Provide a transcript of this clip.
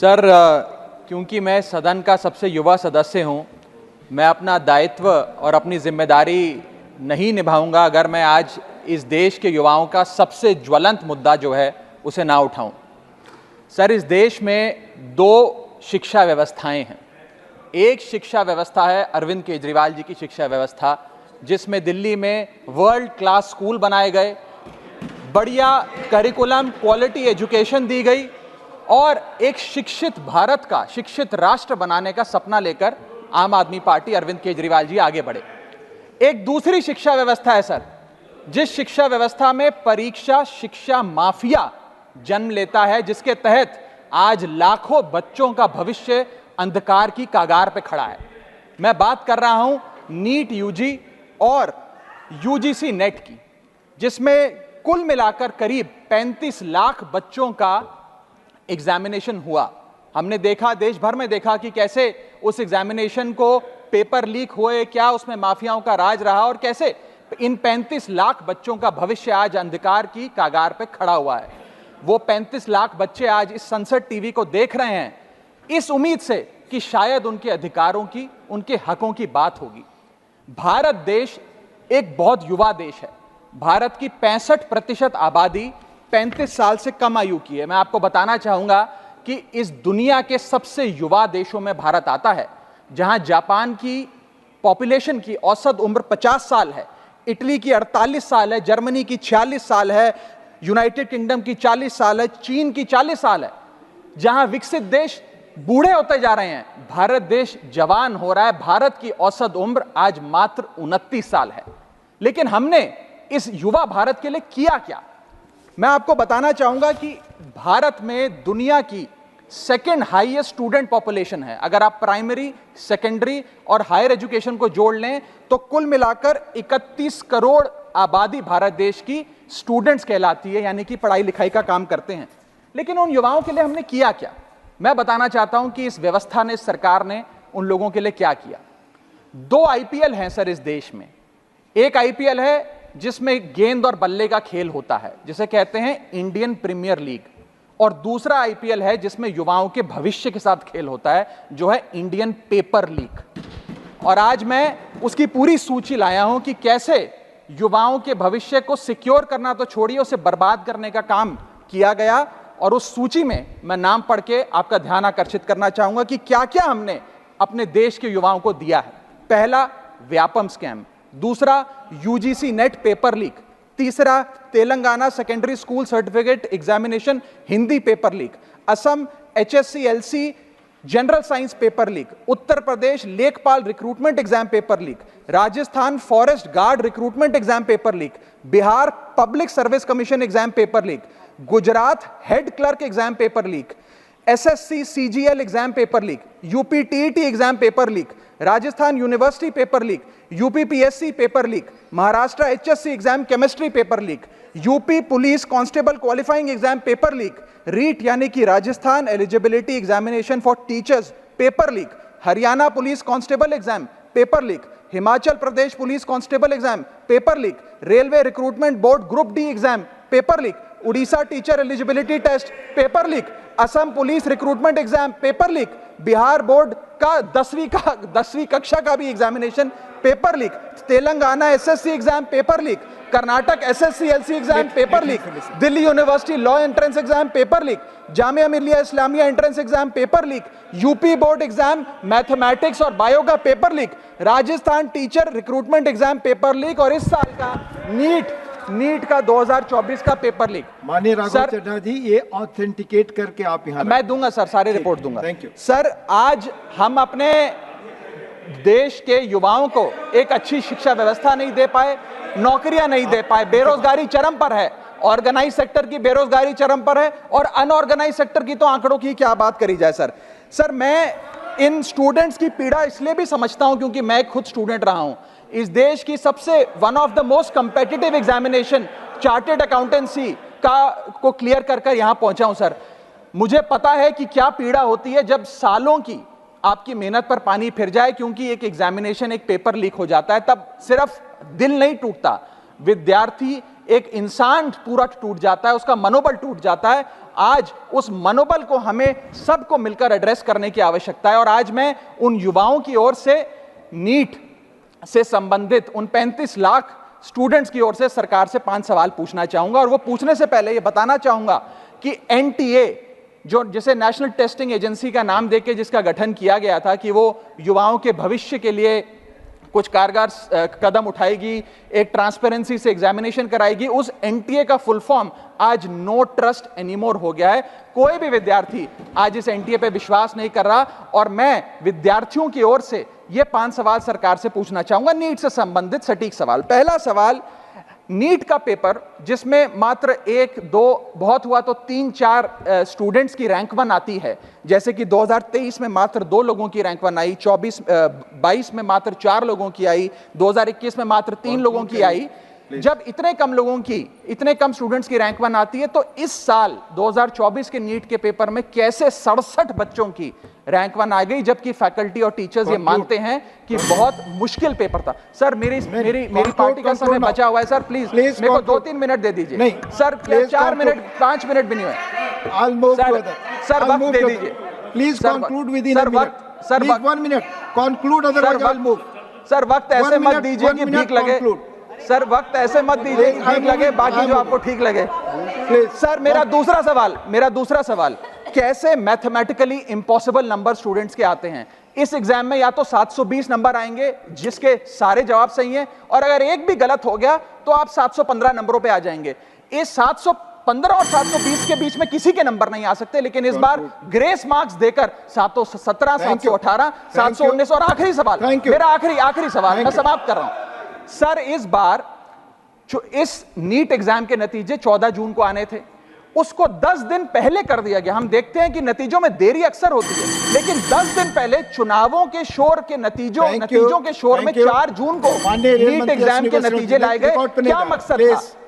Sir, क्योंकि मैं सदन का सबसे युवा सदस्य हूं, मैं अपना दायित्व और अपनी जिम्मेदारी नहीं निभाऊंगा अगर मैं आज इस देश के युवाओं का सबसे ज्वलंत मुद्दा जो है उसे ना उठाऊं। सर, इस देश में दो शिक्षा व्यवस्थाएं हैं। एक शिक्षा व्यवस्था है अरविंद केजरीवाल जी की शिक्षा व्यवस्था, जिसमें दिल्ली में वर्ल्ड क्लास स्कूल बनाए गए, बढ़िया करिकुलम, क्वालिटी एजुकेशन दी गई और एक शिक्षित भारत का, शिक्षित राष्ट्र बनाने का सपना लेकर आम आदमी पार्टी, अरविंद केजरीवाल जी आगे बढ़े। एक दूसरी शिक्षा व्यवस्था है सर, जिस शिक्षा व्यवस्था में परीक्षा शिक्षा माफिया जन्म लेता है, जिसके तहत आज लाखों बच्चों का भविष्य अंधकार की कागार पे खड़ा है। मैं बात कर रहा हूं नीट यूजी और यूजीसी नेट की, जिसमें कुल मिलाकर करीब 35 लाख बच्चों का एग्जामिनेशन हुआ। हमने देखा, देश भर में देखा कि कैसे उस एग्जामिनेशन को पेपर लीक हुए, क्या उसमें माफियाओं का राज रहा और कैसे इन 35 लाख बच्चों का भविष्य आज अंधकार की कागार पे खड़ा हुआ है। वो 35 लाख बच्चे आज इस संसद टीवी को देख रहे हैं इस उम्मीद से कि शायद उनके अधिकारों की, उनके हकों की बात होगी। भारत देश एक बहुत युवा देश है। भारत की 65% आबादी 35 साल से कम आयु की है। मैं आपको बताना चाहूंगा कि इस दुनिया के सबसे युवा देशों में भारत आता है, जहां जापान की पॉपुलेशन की औसत उम्र 50 साल है, इटली की 48 साल है, जर्मनी की 46 साल है, यूनाइटेड किंगडम की 40 साल है, चीन की 40 साल है। जहां विकसित देश बूढ़े होते जा रहे हैं, भारत देश जवान हो रहा है। भारत की औसत उम्र आज मात्र 29 साल है। लेकिन हमने इस युवा भारत के लिए किया क्या? मैं आपको बताना चाहूंगा कि भारत में दुनिया की सेकंड हाईएस्ट स्टूडेंट पॉपुलेशन है। अगर आप प्राइमरी, सेकेंडरी और हायर एजुकेशन को जोड़ लें तो कुल मिलाकर 31 करोड़ आबादी भारत देश की स्टूडेंट्स कहलाती है, यानी कि पढ़ाई लिखाई का काम करते हैं। लेकिन उन युवाओं के लिए हमने किया क्या? मैं बताना चाहता हूं कि इस व्यवस्था ने, सरकार ने उन लोगों के लिए क्या किया। 2 आईपीएल हैं सर इस देश में। एक आईपीएल है जिसमें गेंद और बल्ले का खेल होता है, जिसे कहते हैं इंडियन प्रीमियर लीग, और दूसरा आईपीएल है जिसमें युवाओं के भविष्य के साथ खेल होता है, जो है इंडियन पेपर लीग। और आज मैं उसकी पूरी सूची लाया हूं कि कैसे युवाओं के भविष्य को सिक्योर करना तो छोड़िए, उसे बर्बाद करने का काम किया गया। और उस सूची में मैं नाम पढ़ के आपका ध्यान आकर्षित करना चाहूंगा कि क्या क्या हमने अपने देश के युवाओं को दिया है। पहला, व्यापम स्कैम। दूसरा, यूजीसी नेट पेपर लीक। तीसरा, Telangana secondary school certificate examination Hindi paper leak. Assam HSC-LC general science paper leak. Uttar Pradesh लेखपाल recruitment exam paper leak. Rajasthan forest guard recruitment exam paper leak. Bihar public service commission exam paper leak. Gujarat head clerk exam paper leak. SSC CGL exam paper leak. UP TET exam paper leak. Rajasthan university paper leak. UP PSC paper leak. Maharashtra HSC exam chemistry paper leak. UP police constable qualifying exam paper leak. REET यानी कि Rajasthan eligibility examination for teachers paper leak. Haryana police constable exam paper leak. Himachal Pradesh police constable exam paper leak. Railway recruitment board group D exam paper leak. Orissa teacher eligibility test paper leak. Assam police recruitment exam paper leak. Bihar board का 10वीं कक्षा का भी examination paper leak. Telangana SSC exam paper leak. Karnataka SSC-LC exam paper leak. Delhi university law entrance exam paper leak. Jamia Millia Islamia entrance exam paper leak. UP board exam mathematics और bio का paper leak. Rajasthan teacher recruitment exam paper leak. और इस साल का NEET का 2024 का paper leak. माननीय राघव चड्ढा जी, ये ऑथेंटिकेट करके आप यहाँ मैं दूंगा सर, सारी रिपोर्ट दूंगा। थैंक यू सर, आज हम अपने देश के युवाओं को एक अच्छी शिक्षा व्यवस्था नहीं दे पाए, नौकरियां नहीं दे पाए, बेरोजगारी चरम पर है, ऑर्गेनाइज सेक्टर की बेरोजगारी चरम पर है और अनऑर्गेनाइज सेक्टर की तो आंकड़ों की क्या बात करी जाए। सर मैं इन स्टूडेंट्स की पीड़ा इसलिए भी समझता हूं क्योंकि मैं खुद स्टूडेंट रहा हूं। इस देश की सबसे one of the most competitive examination chartered accountancy को क्लियर कर यहां पहुंचा हूं। सर, मुझे पता है कि क्या पीड़ा होती है जब सालों की आपकी मेहनत पर पानी फिर जाए, क्योंकि एक एग्जामिनेशन, एक पेपर लीक हो जाता है। तब सिर्फ दिल नहीं टूटता, विद्यार्थी एक इंसान पूरा टूट जाता है, उसका मनोबल टूट जाता है। आज उस मनोबल को हमें सबको मिलकर एड्रेस करने की आवश्यकता है। और आज मैं उन युवाओं की ओर से नीट से संबंधित उन 35 लाख स्टूडेंट्स की ओर से सरकार से 5 सवाल पूछना चाहूंगा। और वो पूछने से पहले ये बताना चाहूंगा कि एनटीए, जो जिसे नेशनल टेस्टिंग एजेंसी का नाम देके जिसका गठन किया गया था कि वो युवाओं के भविष्य के लिए कुछ कारगर कदम उठाएगी, एक ट्रांसपेरेंसी से एग्जामिनेशन कराएगी, उस एनटीए का फुल फॉर्म आज नो ट्रस्ट एनीमोर हो गया है। कोई भी विद्यार्थी आज इस एनटीए पे विश्वास नहीं कर रहा। और मैं विद्यार्थियों की ओर से ये 5 सवाल सरकार से पूछना चाहूंगा, नीट से संबंधित सटीक सवाल। पहला सवाल, नीट का पेपर जिसमें मात्र 1-2 बहुत हुआ तो 3-4 स्टूडेंट्स की रैंक 1 आती है, जैसे कि 2023 में मात्र 2 लोगों की रैंक 1 आई, 22 में मात्र 4 लोगों की आई, 2021 में मात्र 3 लोगों की आई। जब इतने कम स्टूडेंट्स की रैंक 1 आती है, तो इस साल 2024 के नीट के पेपर में कैसे 67 बच्चों की रैंक 1 आ गई, जबकि फैकल्टी और टीचर्स ये मानते हैं कि बहुत मुश्किल पेपर था। सर मेरी पार्टी का समय बचा हुआ है सर, प्लीज मेरे को 2-3 मिनट दे दीजिए। नहीं सर, 4 मिनट 5 मिनट भी नहीं हुए सर, वक्त दे दीजिए please. Conclude with in sir, 1 minute conclude, otherwise I will move. Sir वक्त ऐसे मत दीजिए कि भीख लगे सर, वक्त ऐसे मत दीजिए कि ठीक लगे, बाकी जो आपको ठीक लगे। सर मेरा दूसरा सवाल, कैसे मैथमेटिकली इम्पॉसिबल नंबर स्टूडेंट्स के आते हैं? इस एग्जाम में या तो 720 नंबर आएंगे जिसके सारे जवाब सही हैं, और अगर एक भी गलत हो गया तो आप 715 नंबरों पे आ जाएंगे। इस 715 और 720 के बीच में किसी के नंबर नहीं आ सकते, लेकिन इस बार ग्रेस मार्क्स देकर 717, 718, 719। और आखिरी सवाल, मेरा आखिरी सवाल, मैं समाप्त कर रहा हूं सर। इस बार जो इस नीट एग्जाम के नतीजे 14 जून को आने थे, उसको 10 दिन पहले कर दिया गया। हम देखते हैं कि नतीजों में देरी अक्सर होती है, लेकिन 10 दिन पहले चुनावों के शोर के नतीजों के शोर में 4 जून को नीट एग्जाम के नतीजे लाए गए। क्या मकसद था?